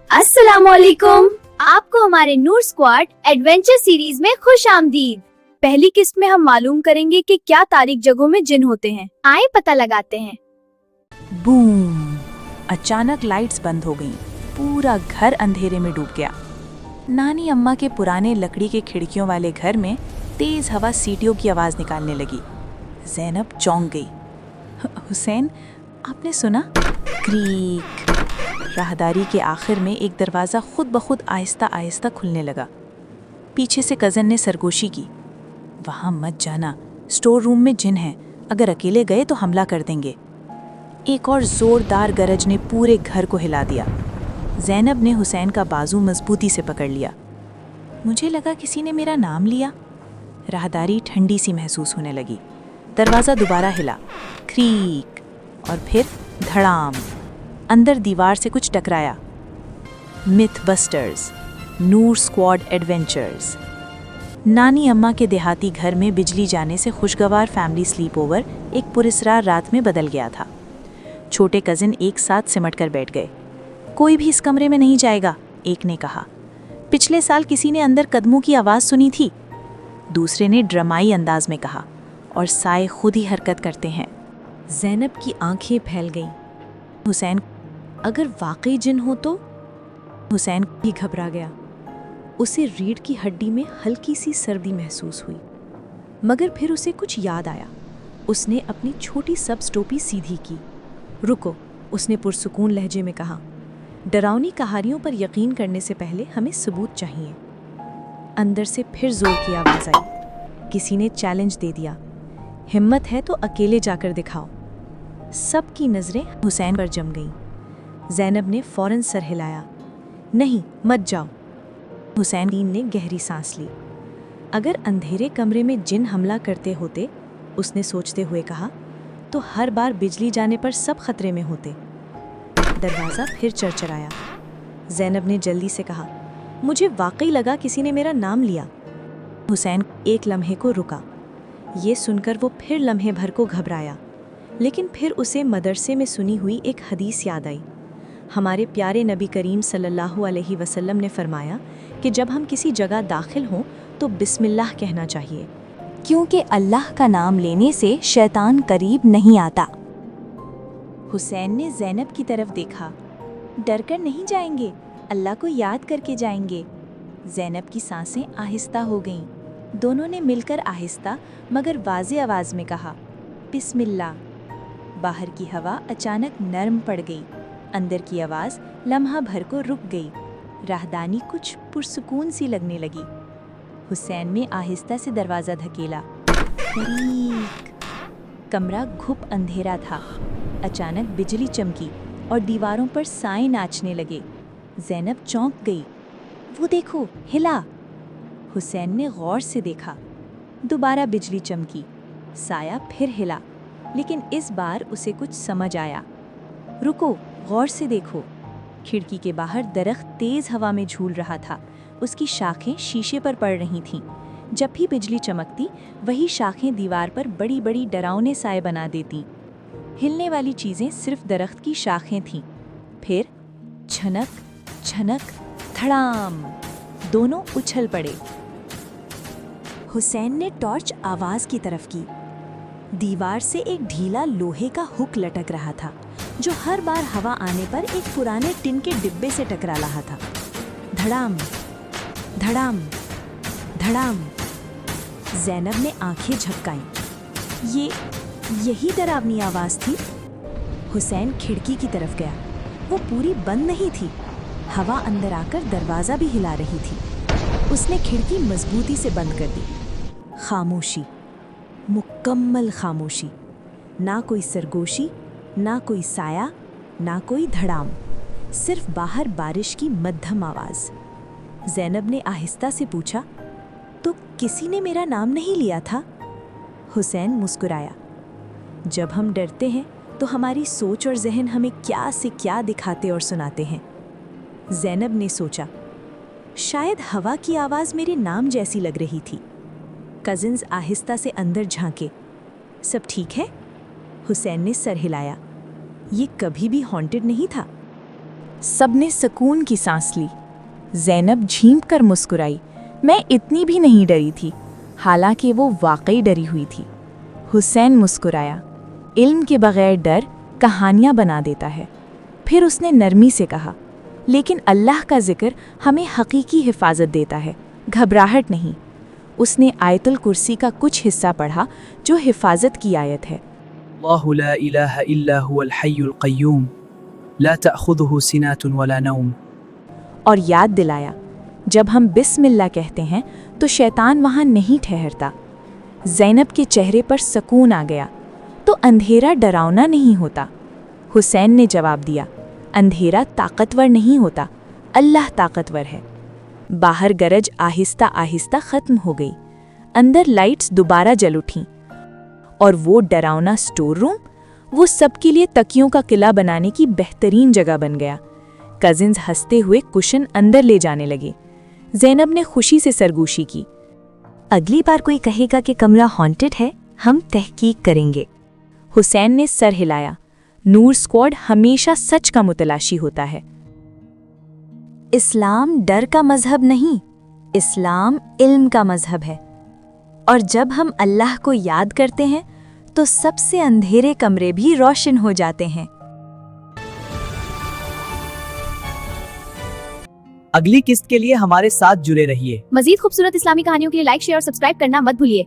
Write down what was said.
अस्सलामुअलैकुम। आपको हमारे नूर स्क्वाड एडवेंचर सीरीज में खुश आमदीद। पहली किस्त में हम मालूम करेंगे कि क्या तारीख जगहों में जिन होते हैं। आए पता लगाते हैं। बूम! अचानक लाइट्स बंद हो गईं। पूरा घर अंधेरे में डूब गया। नानी अम्मा के पुराने लकड़ी के खिड़कियों वाले घर में तेज हवा सीटियों की आवाज निकालने लगी। ज़ैनब चौंक गई। हुसैन, आपने सुना? क्रीक। राहदारी के आखिर में एक दरवाज़ा खुद ब खुद आहिस्ता आहिस्ता खुलने लगा। पीछे से कज़न ने सरगोशी की, वहाँ मत जाना, स्टोर रूम में जिन हैं, अगर अकेले गए तो हमला कर देंगे। एक और ज़ोरदार गरज ने पूरे घर को हिला दिया। ज़ैनब ने हुसैन का बाजू मजबूती से पकड़ लिया। मुझे लगा किसी ने मेरा नाम लिया। राहदारी ठंडी सी महसूस होने लगी। दरवाज़ा दोबारा हिला, क्रीक, और फिर धड़ाम। अंदर दीवार से कुछ टकराया। मिथ बस्टर्स, नूर स्क्वाड एडवेंचर्स। नानी अम्मा के देहाती घर में बिजली जाने से खुशगवार फैमिली स्लीप ओवर एक पुरस्कार रात में बदल गया था। छोटे कजिन एक साथ सिमट कर बैठ गए। कोई भी इस कमरे में नहीं जाएगा, एक ने कहा। पिछले साल किसी ने अंदर कदमों की आवाज़ सुनी थी, दूसरे ने ड्रामाई अंदाज में कहा, और साए खुद ही हरकत करते हैं। ज़ैनब की आंखें फैल गईं। हुसैन, अगर वाकई जिन हो तो? हुसैन भी घबरा गया। उसे रीढ़ की हड्डी में हल्की सी सर्दी महसूस हुई, मगर फिर उसे कुछ याद आया। उसने अपनी छोटी सब टोपी सीधी की। रुको, उसने पुरसुकून लहजे में कहा। डरावनी कहानियों पर यकीन करने से पहले हमें सबूत चाहिए। अंदर से फिर जोर की आवाज़ आई। किसी ने चैलेंज दे दिया, हिम्मत है तो अकेले जाकर दिखाओ। सबकी नज़रें हुसैन पर जम गईं। ज़ैनब ने फौरन सर हिलाया। नहीं, मत जाओ। हुसैन ने गहरी सांस ली। अगर अंधेरे कमरे में जिन हमला करते होते, उसने सोचते हुए कहा, तो हर बार बिजली जाने पर सब खतरे में होते। दरवाज़ा फिर चरचराया। ज़ैनब ने जल्दी से कहा, मुझे वाकई लगा किसी ने मेरा नाम लिया। हुसैन एक लम्हे को रुका। ये सुनकर वो फिर लम्हे भर को घबराया, लेकिन फिर उसे मदरसे में सुनी हुई एक हदीस याद आई। हमारे प्यारे नबी करीम सल्लल्लाहु अलैहि वसल्लम ने फरमाया कि जब हम किसी जगह दाखिल हों तो बिस्मिल्लाह कहना चाहिए, क्योंकि अल्लाह का नाम लेने से शैतान करीब नहीं आता। हुसैन ने ज़ैनब की तरफ देखा। डर कर नहीं जाएंगे, अल्लाह को याद करके जाएंगे। ज़ैनब की सांसें आहिस्ता हो गईं। दोनों ने मिलकर आहिस्ता मगर वाज़े आवाज़ में कहा, बिस्मिल्लाह। बाहर की हवा अचानक नरम पड़ गई। अंदर की आवाज़ लम्हा भर को रुक गई। राहदानी कुछ पुरसुकून सी लगने लगी। हुसैन ने आहिस्ता से दरवाज़ा धकेला। कमरा घुप अंधेरा था। अचानक बिजली चमकी और दीवारों पर साए नाचने लगे। ज़ैनब चौंक गई। वो देखो, हिला। हुसैन ने गौर से देखा। दोबारा बिजली चमकी, साया फिर हिला, लेकिन इस बार उसे कुछ समझ आया। रुको, गौर से देखो। खिड़की के बाहर दरख्त तेज हवा में झूल रहा था। उसकी शाखें शीशे पर पड़ रही थीं। जब भी बिजली चमकती, वही शाखें दीवार पर बड़ी बड़ी डरावने साए बना देती। हिलने वाली चीज़ें सिर्फ दरख्त की शाखें थीं। फिर झनक झनक धड़ाम, दोनों उछल पड़े। हुसैन ने टॉर्च आवाज़ की तरफ की। दीवार से एक ढीला लोहे का हुक लटक रहा था, जो हर बार हवा आने पर एक पुराने टिन के डिब्बे से टकरा रहा था। धड़ाम धड़ाम धड़ाम। ज़ैनब ने आंखें झपकाईं। यही डरावनी आवाज़ थी। हुसैन खिड़की की तरफ गया। वो पूरी बंद नहीं थी। हवा अंदर आकर दरवाज़ा भी हिला रही थी। उसने खिड़की मजबूती से बंद कर दी। खामोशी, मुकम्मल खामोशी। ना कोई सरगोशी, ना कोई साया, ना कोई धड़ाम, सिर्फ बाहर बारिश की मध्यम आवाज़। ज़ैनब ने आहिस्ता से पूछा, तो किसी ने मेरा नाम नहीं लिया था? हुसैन मुस्कुराया। जब हम डरते हैं तो हमारी सोच और जहन हमें क्या से क्या दिखाते और सुनाते हैं। ज़ैनब ने सोचा, शायद हवा की आवाज़ मेरे नाम जैसी लग रही थी। कज़िन्स आहिस्ता से अंदर झांके। सब ठीक है? हुसैन ने सर हिलाया। ये कभी भी हॉन्टेड नहीं था। सबने सुकून की सांस ली। ज़ैनब झींक कर मुस्कुराई। मैं इतनी भी नहीं डरी थी, हालांकि वो वाकई डरी हुई थी। हुसैन मुस्कुराया। इल्म के बगैर डर कहानियाँ बना देता है। फिर उसने नरमी से कहा, लेकिन अल्लाह का जिक्र हमें हकीकी हिफाजत देता है, घबराहट नहीं। उसने आयतुल कुर्सी का कुछ हिस्सा पढ़ा जो हिफाजत की आयत है। अल्लाहु ला इलाहा इल्ला हुवल हय्युल क़य्यूम ला तअख़ुज़ुहु सिनातुन वला नौम। और याद दिलाया, जब हम बिस्मिल्लाह कहते हैं तो शैतान वहाँ नहीं ठहरता। ज़ैनब के चेहरे पर सुकून आ गया। तो अंधेरा डरावना नहीं होता। हुसैन ने जवाब दिया, अंधेरा ताकतवर नहीं होता, अल्लाह ताकतवर है। बाहर गरज आहिस्ता आहिस्ता खत्म हो गई। अंदर लाइट्स दोबारा जल उठीं। और वो डरावना स्टोर रूम, वो सबके लिए तकियों का किला बनाने की बेहतरीन जगह बन गया। कजिन्स हंसते हुए कुशन अंदर ले जाने लगे। ज़ैनब ने खुशी से सरगोशी की। अगली बार कोई कहेगा कि कमरा हॉन्टेड है, हम तहकीक करेंगे। हुसैन ने सर हिलाया। नूर स्क्वाड हमेशा सच का मुतलाशी होता है। इस्लाम डर का मजहब नहीं, इस्लाम इल्म का मजहब है। और जब हम अल्लाह को याद करते हैं तो सबसे अंधेरे कमरे भी रोशन हो जाते हैं। अगली किस्त के लिए हमारे साथ जुड़े रहिए। मजीद खूबसूरत इस्लामी कहानियों के लिए लाइक, शेयर और सब्सक्राइब करना मत भूलिए।